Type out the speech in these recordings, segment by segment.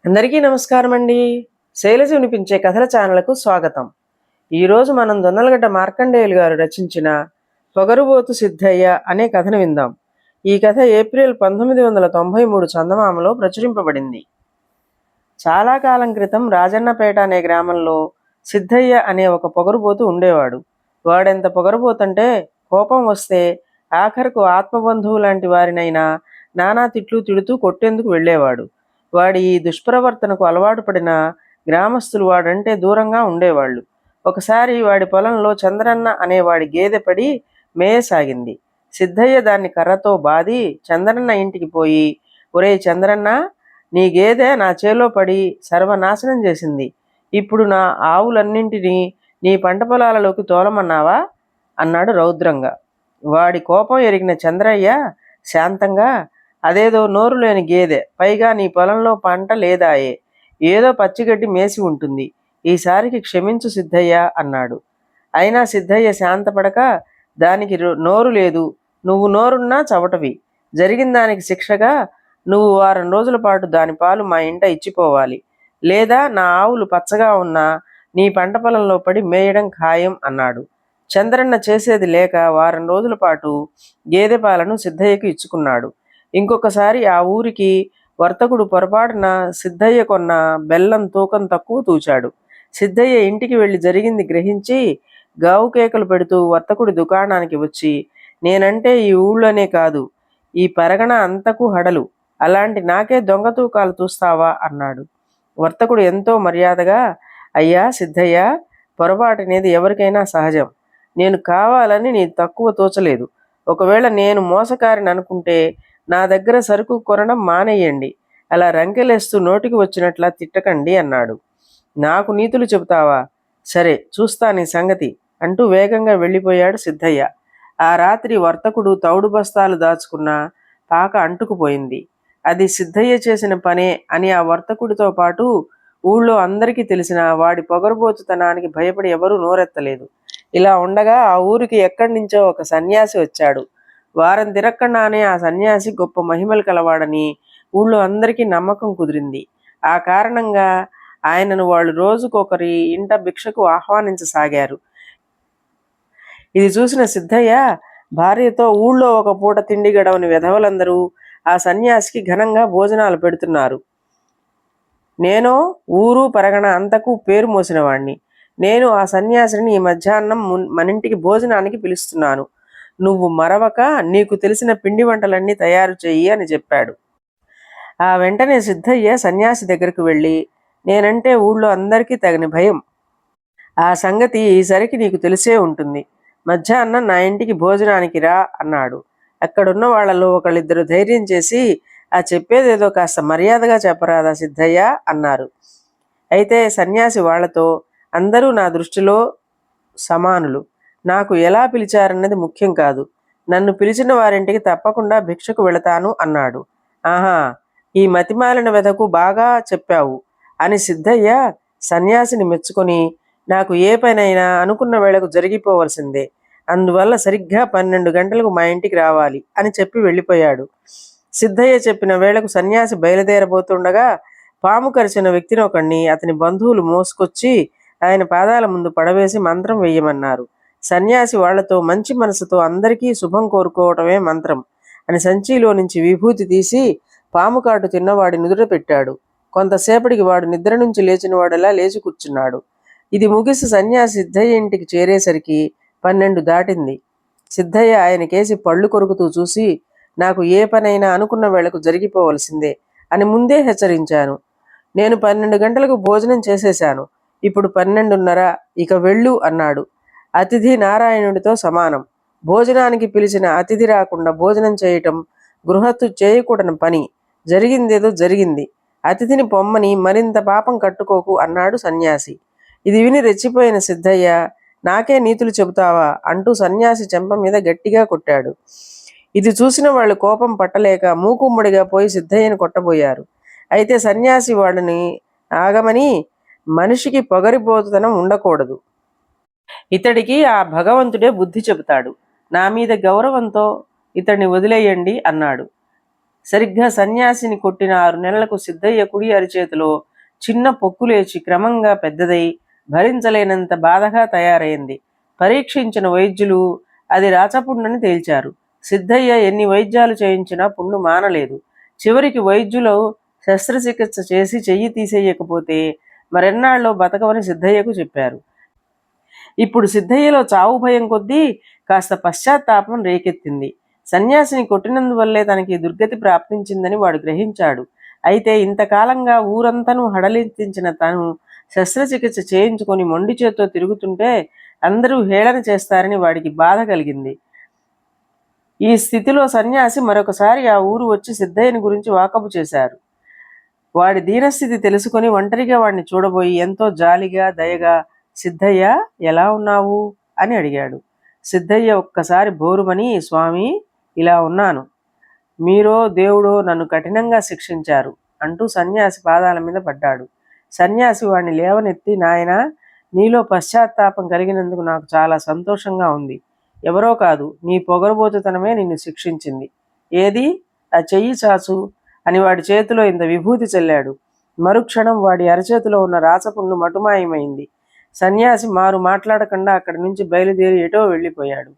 అందరికీ నమస్కారం అండి. శైలజ వినిపించే కథల ఛానల్కు స్వాగతం. ఈరోజు మనం దొన్నలగడ్డ మార్కండేయులు గారు రచించిన పొగరుబోతు సిద్ధయ్య అనే కథను విందాం. ఈ కథ ఏప్రిల్ 1993 చందమామలో ప్రచురింపబడింది. చాలా కాలం క్రితం రాజన్నపేట అనే గ్రామంలో సిద్ధయ్య అనే ఒక పొగరుబోతు ఉండేవాడు. వాడెంత పొగరుబోతంటే కోపం వస్తే ఆఖరకు ఆత్మబంధువు లాంటి వారినైనా నానా తిట్లు తిడుతూ కొట్టేందుకు వెళ్ళేవాడు. వాడి ఈ దుష్ప్రవర్తనకు అలవాటు పడిన గ్రామస్తులు వాడంటే దూరంగా ఉండేవాళ్ళు. ఒకసారి వాడి పొలంలో చంద్రన్న అనేవాడి గేదె పడి మేయసాగింది. సిద్ధయ్య దాన్ని కర్రతో బాది చంద్రన్న ఇంటికి పోయి, ఒరేయ్ చంద్రన్న, నీ గేదె నా చేలో పడి సర్వనాశనం చేసింది. ఇప్పుడు నా ఆవులన్నింటినీ నీ పంట పొలాలలోకి తోలమన్నావా అన్నాడు రౌద్రంగా. వాడి కోపం ఎరిగిన చంద్రయ్య శాంతంగా, అదేదో నోరు లేని గేదె, పైగా నీ పొలంలో పంట లేదాయే, ఏదో పచ్చిగడ్డి మేసి ఉంటుంది, ఈసారికి క్షమించు సిద్ధయ్య అన్నాడు. అయినా సిద్ధయ్య శాంతపడక, దానికి నోరు లేదు, నువ్వు నోరున్నా చవటవి, జరిగిన దానికి శిక్షగా నువ్వు వారం రోజుల పాటు దాని పాలు మా ఇంట ఇచ్చిపోవాలి, లేదా నా ఆవులు పచ్చగా ఉన్నా నీ పంట పొలంలో పడి మేయడం ఖాయం అన్నాడు. చంద్రన్న చేసేది లేక వారం రోజుల పాటు గేదె పాలను సిద్ధయ్యకు ఇచ్చుకున్నాడు. ఇంకొకసారి ఆ ఊరికి వర్తకుడు పొరపాటున సిద్ధయ్య కొన్న బెల్లం తూకం తక్కువ తూచాడు. సిద్ధయ్య ఇంటికి వెళ్ళి జరిగింది గ్రహించి గావు కేకలు పెడుతూ వర్తకుడి దుకాణానికి వచ్చి, నేనంటే ఈ ఊళ్ళోనే కాదు, ఈ పరగణ అంతకు హడలు, అలాంటి నాకే దొంగ తూకాలు తూస్తావా అన్నాడు. వర్తకుడు ఎంతో మర్యాదగా, అయ్యా సిద్ధయ్య, పొరపాటు అనేది ఎవరికైనా సహజం. నేను కావాలని నీ తక్కువ తోచలేదు. ఒకవేళ నేను మోసకారిని అనుకుంటే నా దగ్గర సరుకు కొనడం మానేయండి, అలా రంకెలేస్తూ నోటికి వచ్చినట్లా తిట్టకండి అన్నాడు. నాకు నీతులు చెబుతావా? సరే, చూస్తా నీ సంగతి అంటూ వేగంగా వెళ్ళిపోయాడు సిద్ధయ్య. ఆ రాత్రి వర్తకుడు తౌడు బస్తాలు దాచుకున్న పాక అంటుకుపోయింది. అది సిద్ధయ్య చేసిన పనే అని ఆ వర్తకుడితో పాటు ఊళ్ళో అందరికీ తెలిసిన వాడి పొగరుబోతుతనానికి భయపడి ఎవరూ నోరెత్తలేదు. ఇలా ఉండగా ఆ ఊరికి ఎక్కడి నుంచో ఒక సన్యాసి వచ్చాడు. వారం తిరక్కడానే ఆ సన్యాసి గొప్ప మహిమలు కలవాడని ఊళ్ళో అందరికీ నమ్మకం కుదిరింది. ఆ కారణంగా ఆయనను వాళ్ళు రోజుకొకరి ఇంట భిక్షకు ఆహ్వానించసాగారు. ఇది చూసిన సిద్ధయ్య భార్యతో, ఊళ్ళో ఒక పూట తిండి గడవని వెధవలందరూ ఆ సన్యాసికి ఘనంగా భోజనాలు పెడుతున్నారు. నేనో ఊరు పరగణ అంతకు పేరు మోసినవాణ్ణి. నేను ఆ సన్యాసిని ఈ మధ్యాహ్నం మనింటికి భోజనానికి పిలుస్తున్నాను. నువ్వు మరవక నీకు తెలిసిన పిండి వంటలన్నీ తయారు చెయ్యి అని చెప్పాడు. ఆ వెంటనే సిద్ధయ్య సన్యాసి దగ్గరకు వెళ్ళి, నేనంటే ఊళ్ళో అందరికీ తగిన భయం. ఆ సంగతి ఈసరికి నీకు తెలిసే ఉంటుంది. మధ్యాహ్నం నా ఇంటికి భోజనానికి రా అన్నాడు. అక్కడున్న వాళ్లలో ఒకళ్ళిద్దరు ధైర్యం చేసి, ఆ చెప్పేదేదో కాస్త మర్యాదగా చెప్పరాదా సిద్ధయ్య అన్నారు. అయితే సన్యాసి వాళ్లతో, అందరూ నా దృష్టిలో సమానులు, నాకు ఎలా పిలిచారన్నది ముఖ్యం కాదు, నన్ను పిలిచిన వారింటికి తప్పకుండా భిక్షకు వెళతాను అన్నాడు. ఆహా, ఈ మతిమాలిన వెధకు బాగా చెప్పావు అని సిద్ధయ్య సన్యాసిని మెచ్చుకొని, నాకు ఏ పనైనా అనుకున్న వేళకు జరిగిపోవలసిందే, అందువల్ల సరిగ్గా 12 గంటలకు మా ఇంటికి రావాలి అని చెప్పి వెళ్ళిపోయాడు. సిద్ధయ్య చెప్పిన వేళకు సన్యాసి బయలుదేరబోతుండగా పాము కరిచిన వ్యక్తిని ఒకడిని అతని బంధువులు మోసుకొచ్చి ఆయన పాదాల ముందు పడవేసి మంత్రం వెయ్యమన్నారు. సన్యాసి వాళ్లతో, మంచి మనసుతో అందరికీ శుభం కోరుకోవటమే మంత్రం అని సంచిలో నుంచి విభూతి తీసి పాము కాటు తిన్నవాడి నుదుట పెట్టాడు. కొంతసేపటికి వాడు నిద్ర నుంచి లేచిన వాడలా లేచి కూర్చున్నాడు. ఇది ముగిసి సన్యాసి సిద్ధయ్య ఇంటికి చేరేసరికి 12 దాటింది. సిద్ధయ్య ఆయనకేసి పళ్ళు కొరుకుతూ చూసి, నాకు ఏ పనైనా అనుకున్న వేళకు జరిగిపోవలసిందే అని ముందే హెచ్చరించాను. నేను 12 గంటలకు భోజనం చేసేశాను, ఇప్పుడు 12:30, ఇక వెళ్ళు అన్నాడు. అతిథి నారాయణుడితో సమానం. భోజనానికి పిలిచిన అతిథి రాకుండా భోజనం చేయటం గృహస్థు చేయకూడని పని. జరిగిందేదో జరిగింది, అతిథిని పొమ్మని మరింత పాపం కట్టుకోకు అన్నాడు సన్యాసి. ఇది విని రెచ్చిపోయిన సిద్ధయ్య, నాకే నీతులు చెబుతావా అంటూ సన్యాసి చెంప మీద గట్టిగా కొట్టాడు. ఇది చూసిన వాళ్ళు కోపం పట్టలేక మూకుమ్మడిగా పోయి సిద్ధయ్యను కొట్టబోయారు. అయితే సన్యాసి వాళ్ళని ఆగమని, మనిషికి పొగరిపోతుతనం ఉండకూడదు, ఇతడికి ఆ భగవంతుడే బుద్ధి చెబుతాడు, నా మీద గౌరవంతో ఇతడిని వదిలేయండి అన్నాడు. సరిగ్గా సన్యాసిని కొట్టిన 6 నెలలకు సిద్ధయ్య కుడి అరిచేతిలో చిన్న పొక్కు లేచి క్రమంగా పెద్దదై భరించలేనంత బాధగా తయారైంది. పరీక్షించిన వైద్యులు అది రాచపుండని తేల్చారు. సిద్ధయ్య ఎన్ని వైద్యాలు చేయించినా పుండు మానలేదు. చివరికి వైద్యులు శస్త్రచికిత్స చేసి చెయ్యి తీసేయకపోతే మరెన్నాళ్ళో బతకవని సిద్ధయ్యకు చెప్పారు. ఇప్పుడు సిద్ధయ్యలో చావు భయం కొద్దీ కాస్త పశ్చాత్తాపం రేకెత్తింది. సన్యాసిని కొట్టినందువల్లే తనకి దుర్గతి ప్రాప్తించిందని వాడు గ్రహించాడు. అయితే ఇంతకాలంగా ఊరంతను హడలెత్తించిన తను శస్త్రచికిత్స చేయించుకొని మొండి చేత్తో తిరుగుతుంటే అందరూ హేళన చేస్తారని వాడికి బాధ కలిగింది. ఈ స్థితిలో సన్యాసి మరొకసారి ఆ ఊరు వచ్చి సిద్ధయ్యని గురించి వాకబు చేశారు. వాడి దీనస్థితి తెలుసుకొని ఒంటరిగా వాడిని చూడబోయి ఎంతో జాలిగా దయగా, సిద్ధయ్య ఎలా ఉన్నావు అని అడిగాడు. సిద్ధయ్య ఒక్కసారి బోరుమని, స్వామి ఇలా ఉన్నాను, మీరో దేవుడో నన్ను కఠినంగా శిక్షించారు అంటూ సన్యాసి పాదాల మీద పడ్డాడు. సన్యాసి వాడిని లేవనెత్తి, నాయనా, నీలో పశ్చాత్తాపం కలిగినందుకు నాకు చాలా సంతోషంగా ఉంది. ఎవరో కాదు, నీ పొగరుబోతుతనమే నిన్ను శిక్షించింది. ఏది ఆ చెయ్యి చాచు అని వాడి చేతిలో ఇంత విభూతి చల్లాడు. మరుక్షణం వాడి అరచేతిలో ఉన్న రాచపుండు మటుమాయమైంది. సన్యాసి మారు మాట్లాడకుండా అక్కడి నుంచి బయలుదేరి ఎటో వెళ్ళిపోయాడు.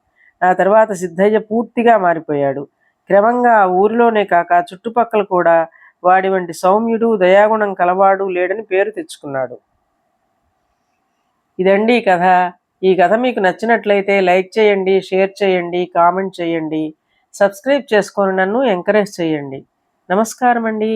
ఆ తర్వాత సిద్ధయ్య పూర్తిగా మారిపోయాడు. క్రమంగా ఆ ఊరిలోనే కాక చుట్టుపక్కల కూడా వాడి వంటి సౌమ్యుడు దయాగుణం కలవాడు లేడని పేరు తెచ్చుకున్నాడు. ఇదండి ఈ కథ. ఈ కథ మీకు నచ్చినట్లయితే లైక్ చేయండి, షేర్ చేయండి, కామెంట్ చేయండి, సబ్స్క్రైబ్ చేసుకొని నన్ను ఎంకరేజ్ చేయండి. నమస్కారం అండి.